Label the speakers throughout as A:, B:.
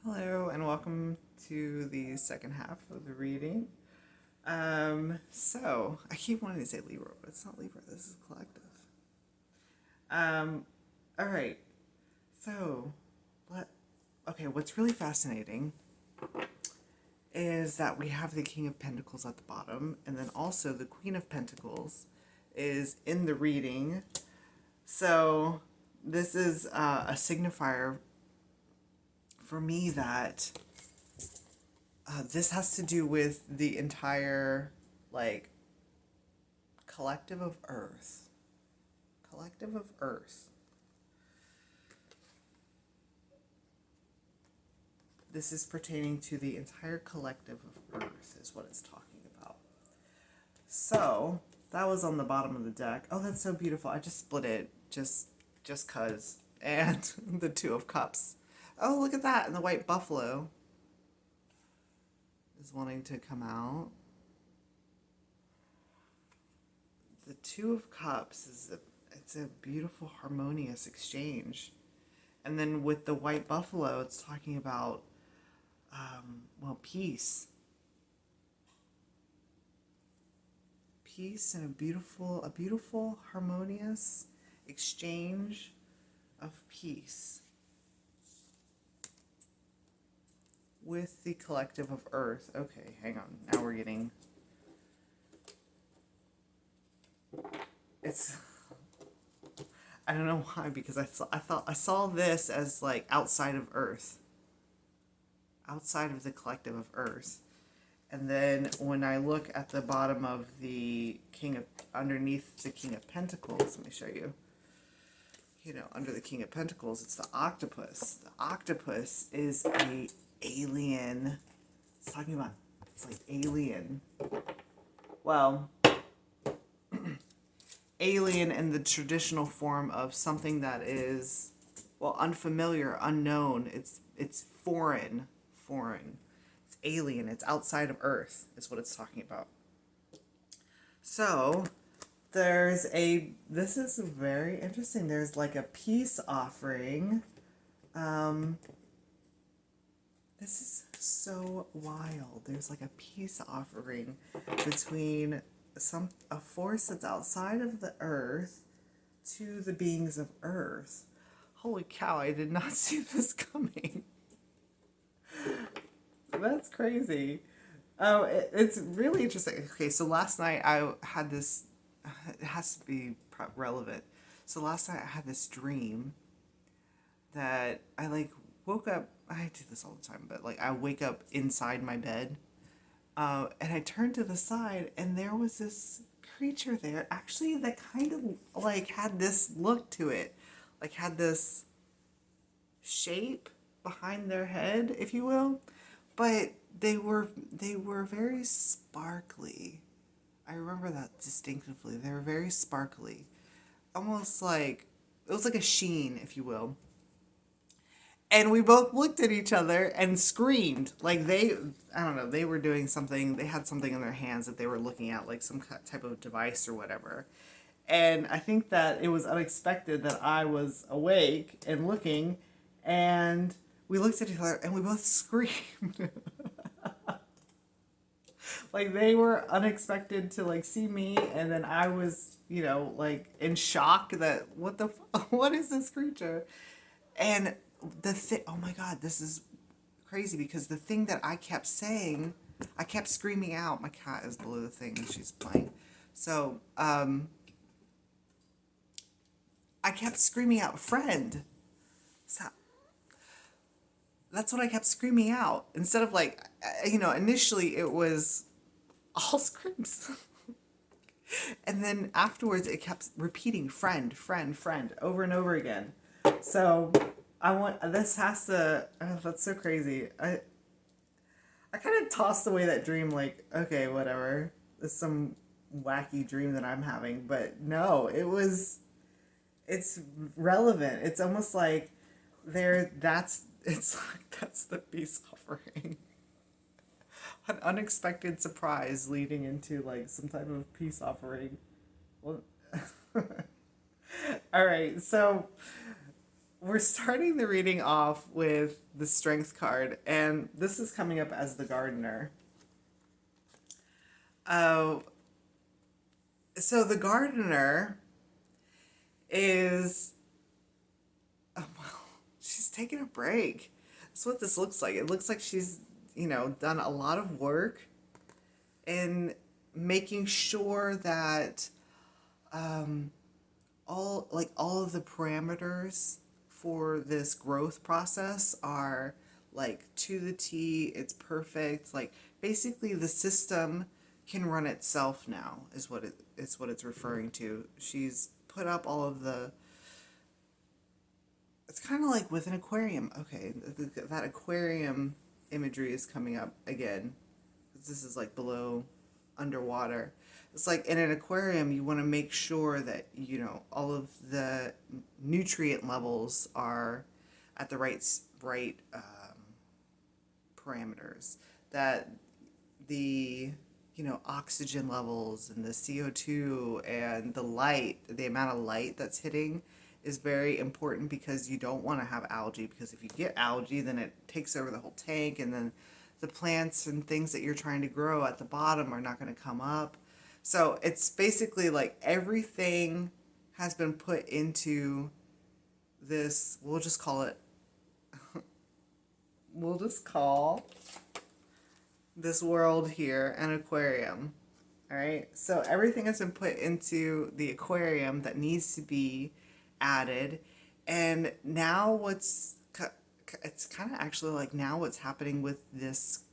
A: Hello, and welcome to the second half of the reading. I keep wanting to say Libra, but it's not Libra, this is collective. Um, all right, so, what, okay, what's really fascinating is that we have the King of Pentacles at the bottom, and then also the Queen of Pentacles is in the reading. So, this is a signifier for me that this has to do with the entire, like, collective of Earth. Collective of Earth. This is pertaining to the entire collective of Earth, is what it's talking about. So, that was on the bottom of the deck. Oh, that's so beautiful. I just split it just cuz. And the Two of Cups. Oh, look at that. And the white buffalo is wanting to come out. The Two of Cups it's a beautiful harmonious exchange. And then with the white buffalo, it's talking about peace. Peace and a beautiful harmonious exchange of peace with the collective of Earth. Okay, hang on. Now we're getting it's I don't know why, because I saw this as like outside of Earth, outside of the collective of Earth. And then when I look at the bottom of the underneath the King of Pentacles, let me show you. Under the King of Pentacles, it's the octopus. The octopus is a alien. It's talking about, it's like alien. Well, alien in the traditional form of something that is, well, unfamiliar, unknown. It's foreign. It's alien. It's outside of Earth is what it's talking about. So this is very interesting. There's like a peace offering. This is so wild. There's like a peace offering between a force that's outside of the Earth to the beings of Earth. Holy cow, I did not see this coming. That's crazy. Oh, it's really interesting. Okay, so last night I had this, it has to be relevant. So last night I had this dream that I like woke up. I do this all the time, but like I wake up inside my bed, and I turned to the side, and there was this creature there, actually, that kind of like had this look to it, like had this shape behind their head, if you will, but they were very sparkly. I remember that distinctively. They were very sparkly, almost like it was like a sheen, if you will. And we both looked at each other and screamed. Like I don't know, they were doing something, they had something in their hands that they were looking at, like some type of device or whatever. And I think that it was unexpected that I was awake and looking, and we looked at each other and we both screamed. Like they were unexpected to like see me, and then I was, like in shock that what is this creature? And the thing, oh my God, this is crazy, because the thing that I kept saying, I kept screaming out. My cat is below the thing and she's playing. So, I kept screaming out, friend. So that's what I kept screaming out. Instead of like, initially it was all screams. And then afterwards it kept repeating friend, friend, friend over and over again. So this has to, oh, that's so crazy. I kind of tossed away that dream like, okay, whatever. It's some wacky dream that I'm having. But no, it's relevant. It's almost like it's like that's the peace offering. An unexpected surprise leading into like some type of peace offering. Well, all right, so we're starting the reading off with the Strength card, and this is coming up as the Gardener. Uh, so the Gardener is, well, she's taking a break. That's what this looks like. It looks like she's, done a lot of work in making sure that all of the parameters for this growth process are like to the T. It's perfect. Like basically the system can run itself now is what it's referring to. She's put up all of the, it's kind of like with an aquarium. Okay, that aquarium imagery is coming up again. This is like below underwater. It's like in an aquarium, you want to make sure that, all of the nutrient levels are at the right parameters. That the, oxygen levels and the CO2 and the light, the amount of light that's hitting is very important because you don't want to have algae, because if you get algae, then it takes over the whole tank, and then the plants and things that you're trying to grow at the bottom are not going to come up. So it's basically like everything has been put into this, we'll just call this world here an aquarium. All right. So everything has been put into the aquarium that needs to be added. And now it's kind of actually like now what's happening with this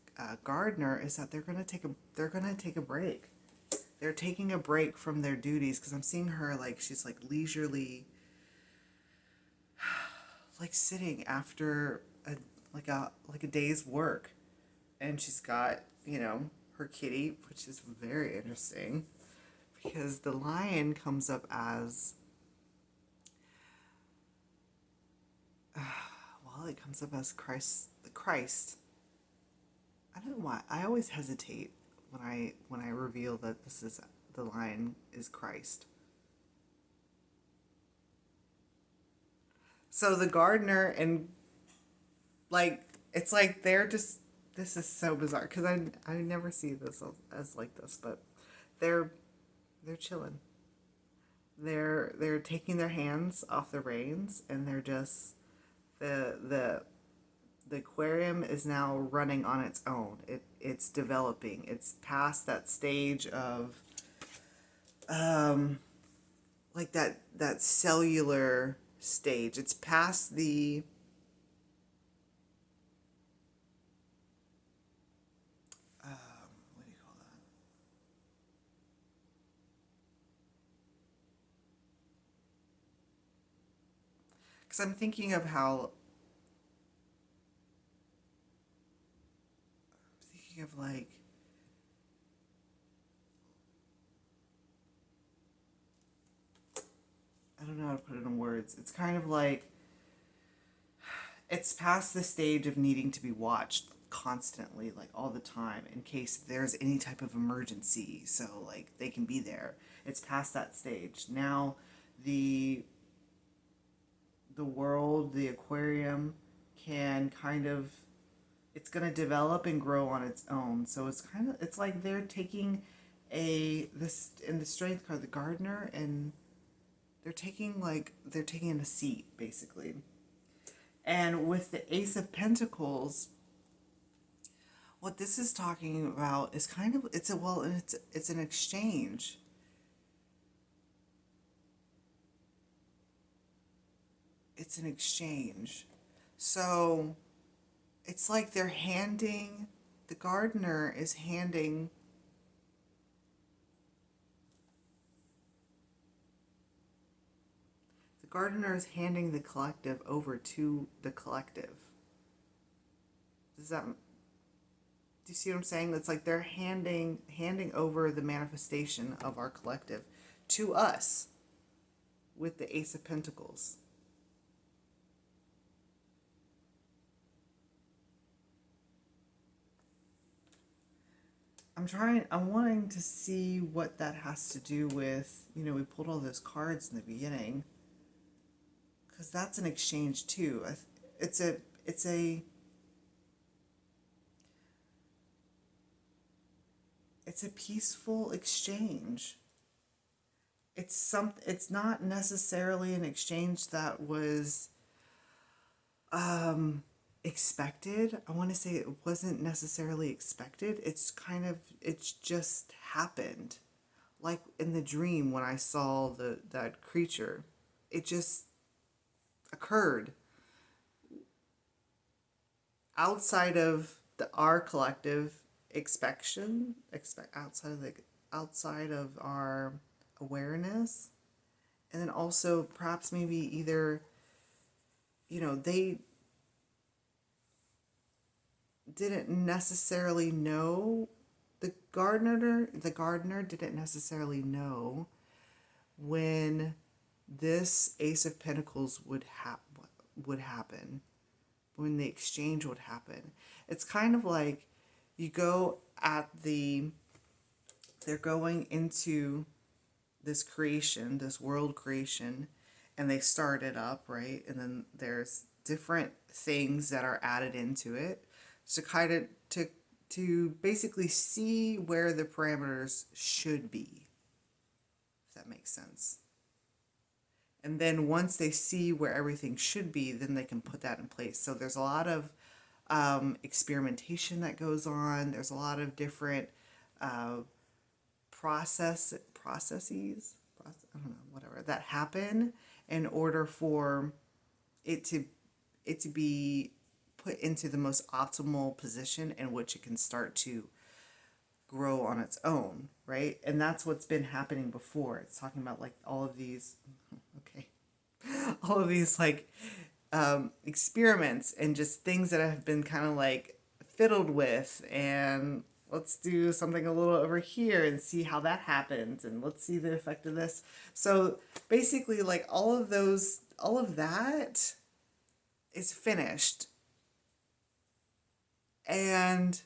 A: gardener is that they're going to take a break. They're taking a break from their duties, because I'm seeing her like she's like leisurely, like sitting after a day's work, and she's got, her kitty, which is very interesting because the lion comes up as, well, it comes up as Christ. I don't know why. I always hesitate when I reveal that this is the lion is Christ. So the gardener, and like it's like they're just, this is so bizarre because I never see this as like this, but they're they're chilling. They're taking their hands off the reins, and they're just, the aquarium is now running on its own. It's developing. It's past that stage of like that cellular stage. It's past the, what do you call that? Because I'm thinking of how, thinking of like, I don't know how to put it in words. It's kind of like it's past the stage of needing to be watched constantly, like all the time, in case there's any type of emergency. So like they can be there. It's past that stage. Now the the world, the aquarium can kind of, it's going to develop and grow on its own. So it's kind of, it's like they're taking this in the strength card, the gardener, and they're taking a seat basically. And with the Ace of Pentacles, what this is talking about is kind of, it's an exchange. It's an exchange. So it's like they're handing, the gardener is handing, the gardener is handing the collective over to the collective. Does that, do you see what I'm saying? It's like they're handing over the manifestation of our collective to us with the Ace of Pentacles. I'm wanting to see what that has to do with, we pulled all those cards in the beginning. because that's an exchange too. It's a it's a it's a peaceful exchange. It's not necessarily an exchange that was expected. I want to say it wasn't necessarily expected. It's just happened. Like in the dream when I saw that creature. It just occurred outside of our collective outside of our awareness, and then also perhaps maybe either they didn't necessarily know, the gardener didn't necessarily know when this Ace of Pentacles would happen, when the exchange would happen. It's kind of like you go at they're going into this creation, this world creation, and they start it up, right? And then there's different things that are added into it to kind of to basically see where the parameters should be, if that makes sense. And then once they see where everything should be, then they can put that in place. So there's a lot of experimentation that goes on. There's a lot of different uh, processes, I don't know, whatever, that happen in order for it to be put into the most optimal position in which it can start to grow on its own, right? And that's what's been happening before. It's talking about like all of these, okay, all of these like experiments and just things that have been kind of like fiddled with, and let's do something a little over here and see how that happens, and let's see the effect of this. So basically like all of that is finished, and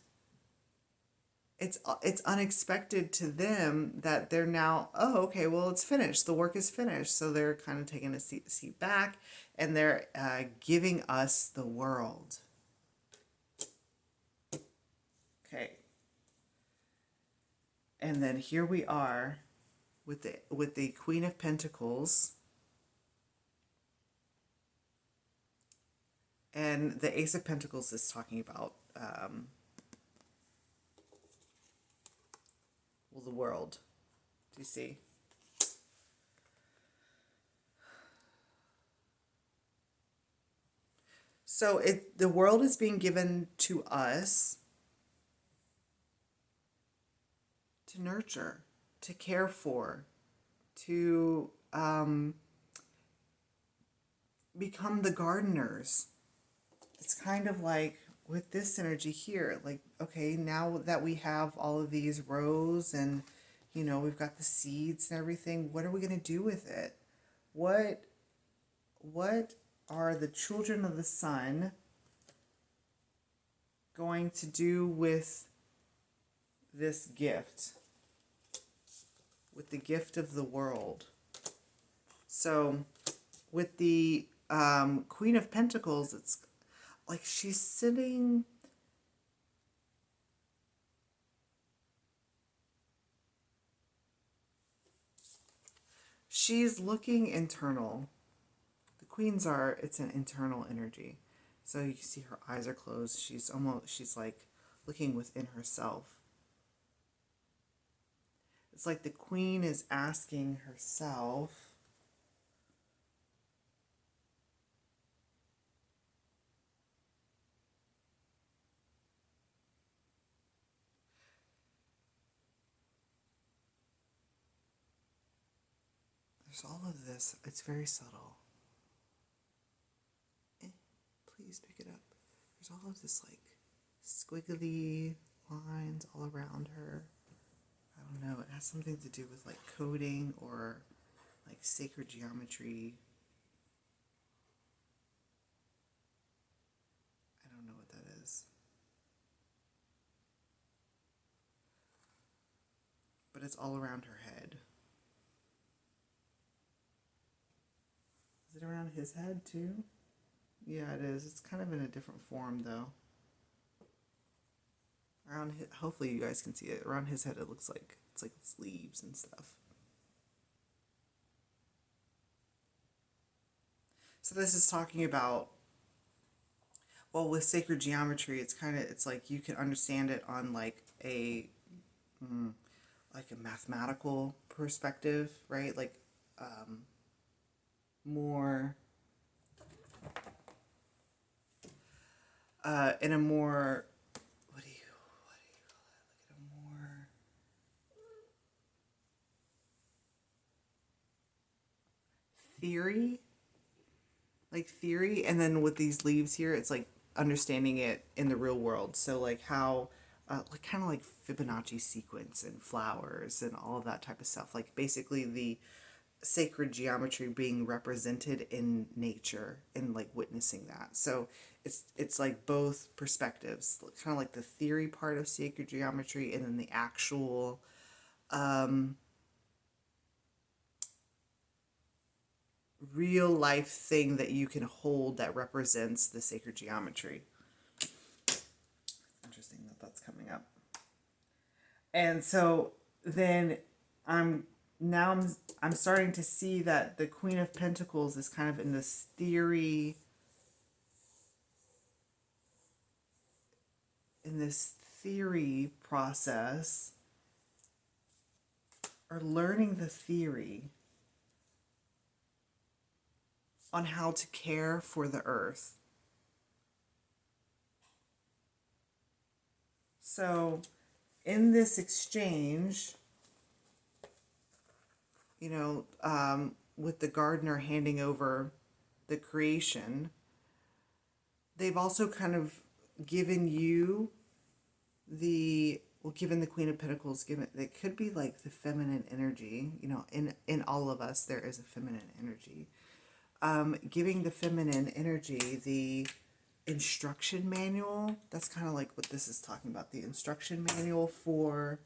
A: it's unexpected to them that they're now, oh, okay, well, it's finished, the work is finished, so they're kind of taking a seat back, and they're giving us the world. Okay, and then here we are with the Queen of Pentacles and the Ace of Pentacles is talking about the world. Do you see? So the world is being given to us to nurture, to care for, to become the gardeners. It's kind of like with this energy here, like, okay, now that we have all of these rows and, we've got the seeds and everything, what are we going to do with it? What are the children of the sun going to do with this gift? With the gift of the world. So with the Queen of Pentacles, it's like she's sitting, she's looking internal. The queens it's an internal energy. So you can see her eyes are closed. She's like looking within herself. It's like the queen is asking herself, there's all of this, it's very subtle. Please pick it up. There's all of this like squiggly lines all around her. I don't know, it has something to do with like coding or like sacred geometry. I don't know what that is. But it's all around her head. As Is it around his head too? Yeah, it is. It's kind of in a different form though. Around his, hopefully you guys can see it. Around his head it looks like it's like sleeves and stuff. So this is talking about, well, with sacred geometry, it's kind of, it's like you can understand it on like a mathematical perspective, right? Like more in a more, what do you call it? Like in a more theory, like theory, and then with these leaves here, it's like understanding it in the real world. So like how, like kind of like Fibonacci sequence and flowers and all of that type of stuff. Like basically the sacred geometry being represented in nature and like witnessing that. So it's like both perspectives, kind of like the theory part of sacred geometry and then the actual real life thing that you can hold that represents the sacred geometry. Interesting that that's coming up. And so then I'm I'm starting to see that the Queen of Pentacles is kind of in this theory process, or learning the theory on how to care for the earth. So in this exchange, with the gardener handing over the creation, they've also kind of given you given the Queen of Pentacles, given, it could be like the feminine energy, in all of us there is a feminine energy. Giving the feminine energy the instruction manual. That's kind of like what this is talking about, the instruction manual for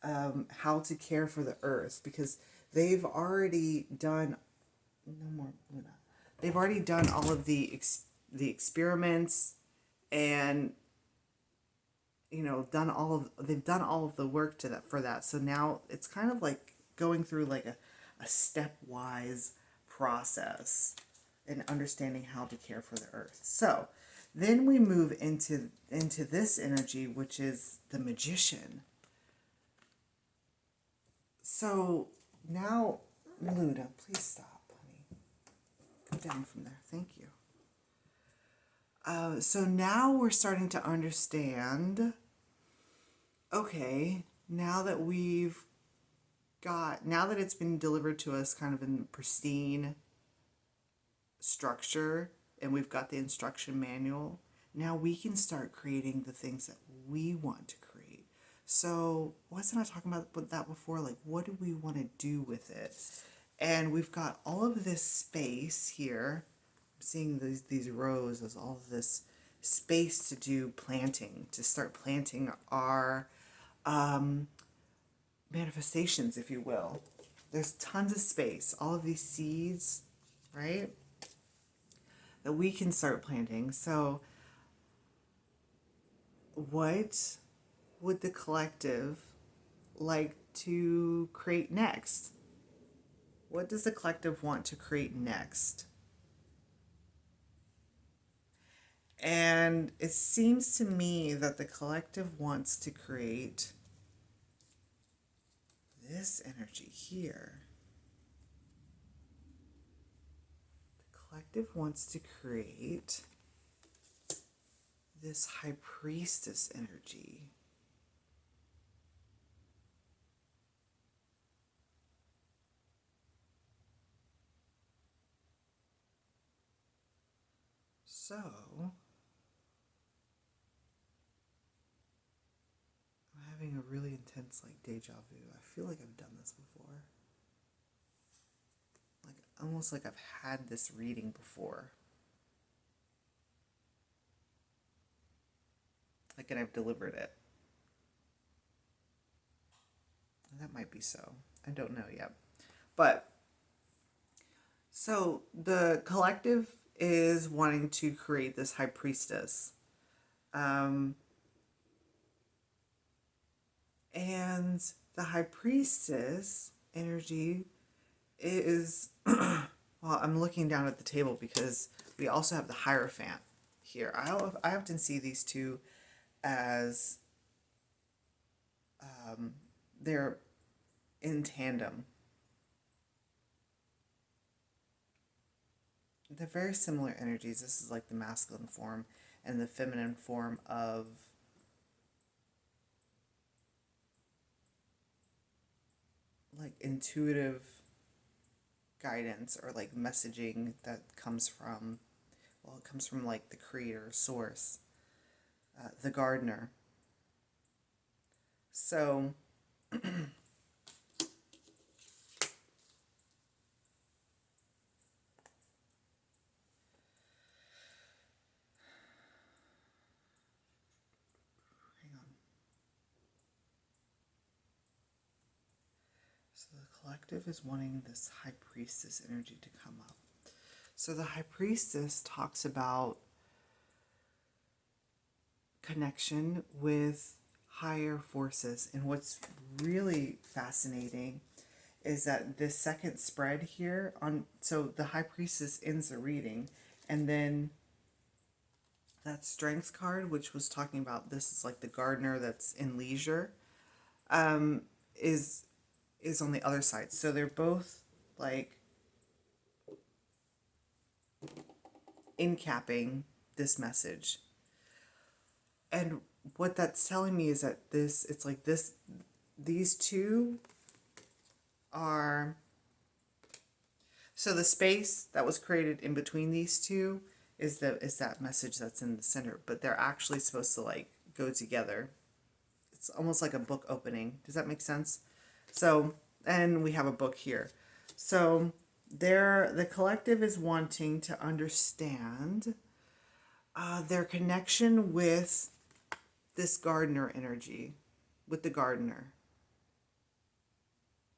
A: how to care for the earth, because they've already done, no more Luna. They've already done all of the experiments, and they've done all of the work to that for that. So now it's kind of like going through like a stepwise process and understanding how to care for the earth. So then we move into this energy, which is the Magician. So now, Luna, please stop, honey. Go down from there. Thank you. So now we're starting to understand, okay, now that it's been delivered to us kind of in pristine structure, and we've got the instruction manual, now we can start creating the things that we want to create. So wasn't I talking about that before? Like, what do we want to do with it? And we've got all of this space here. I'm seeing these rows as all of this space to do planting, to start planting our manifestations, if you will. There's tons of space, all of these seeds, right, that we can start planting. So what would the collective like to create next? What does the collective want to create next? And it seems to me that the collective wants to create this energy here. The collective wants to create this High Priestess energy. So I'm having a really intense like deja vu. I feel like I've done this before. Like almost like I've had this reading before. Like, and I've delivered it. That might be so. I don't know yet. But So the collective is wanting to create this high priestess. Um, and the high priestess energy is, well, I'm looking down at the table because we also have the Hierophant here. I often see these two as they're in tandem. They're very similar energies. This is like the masculine form and the feminine form of like intuitive guidance or like messaging that comes from, well, it comes from like the creator source, the gardener. So hang on. So the collective is wanting this high priestess energy to come up. So the high priestess talks about connection with higher forces. And what's really fascinating is that this second spread here on, so the high priestess ends the reading, and then that strength card, which was talking about this is like the gardener that's in leisure, um, is is on the other side. So they're both like incapping this message. And what that's telling me is that this, it's like this, these two are, so the space that was created in between these two is that message that's in the center, but they're actually supposed to like go together. It's almost like a book opening. Does that make sense? So, and we have a book here. So there, the collective is wanting to understand their connection with this gardener energy, with the gardener,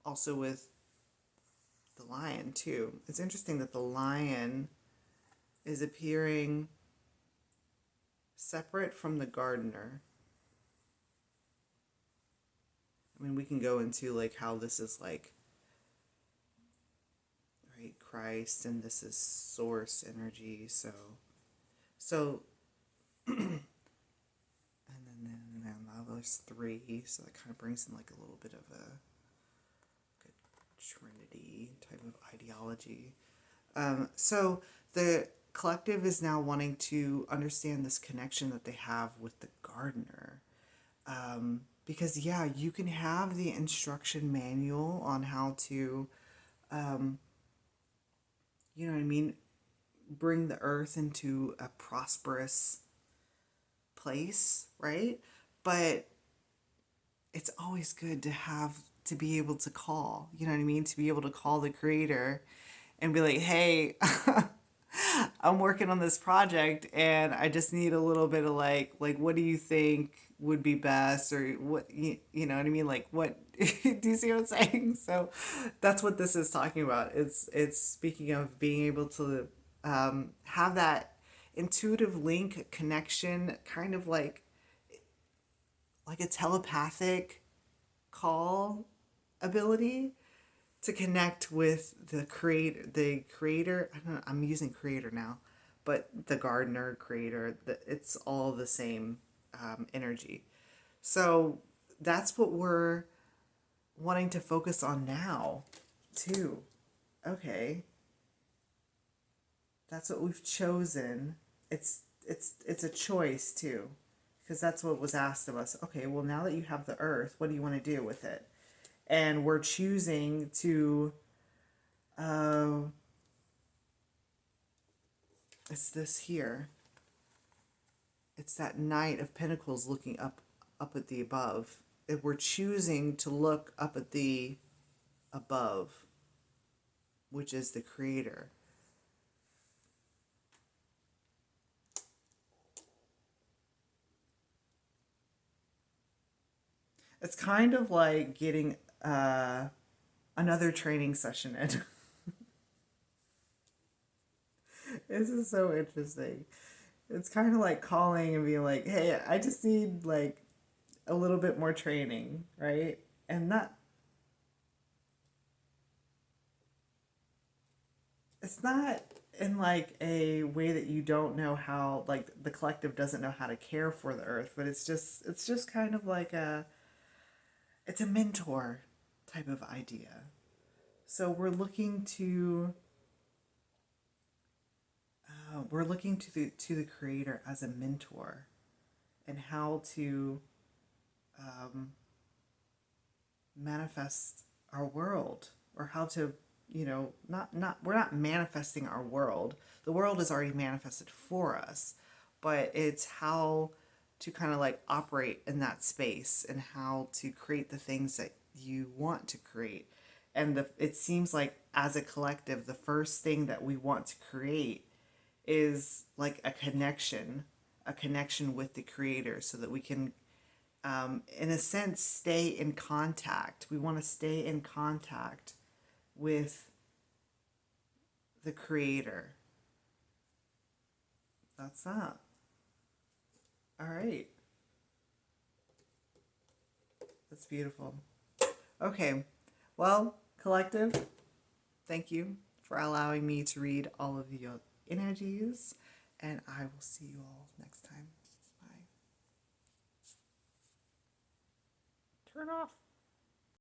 A: also with the lion too. It's interesting that the lion is appearing separate from the gardener. I mean, we can go into like how this is like, right, Christ, and this is source energy. So, and then now there's three, so that kind of brings in like a little bit of a Trinity type of ideology. So the collective is now wanting to understand this connection that they have with the gardener. Because, yeah, you can have the instruction manual on how to, you know what I mean, bring the earth into a prosperous place, right? But it's always good to have to be able to call, you know what I mean? To be able to call the creator and be like, hey, I'm working on this project and I just need a little bit of like what do you think would be best, or what you know what I mean, like what do you see what I'm saying? So that's what this is talking about. It's speaking of being able to have that intuitive link connection, kind of like a telepathic call ability to connect with the creator. I don't know, I'm using creator now, but the gardener creator, it's all the same energy. So that's what we're wanting to focus on now too. Okay, that's what we've chosen. It's a choice too, because that's what was asked of us. Okay, well, now that you have the earth, what do you want to do with it? And we're choosing to, uh, it's this here. It's that Knight of Pentacles looking up at the above. If we're choosing to look up at the above, which is the creator. It's kind of like getting another training session in. This is so interesting. It's kind of like calling and being like, "Hey, I just need like a little bit more training, right?" And that it's not in like a way that you don't know how, like the collective doesn't know how to care for the earth, but it's just kind of like it's a mentor type of idea. So we're looking to the creator as a mentor and how to manifest our world, or how to, not we're not manifesting our world. The world is already manifested for us, but it's how to kind of like operate in that space and how to create the things that you want to create. And it seems like as a collective, the first thing that we want to create is like a connection with the creator, so that we can, in a sense, stay in contact. We want to stay in contact with the creator. That's that. All right. That's beautiful. Okay. Well, collective, thank you for allowing me to read all of your energies, and I will see you all next time. Bye. Turn off.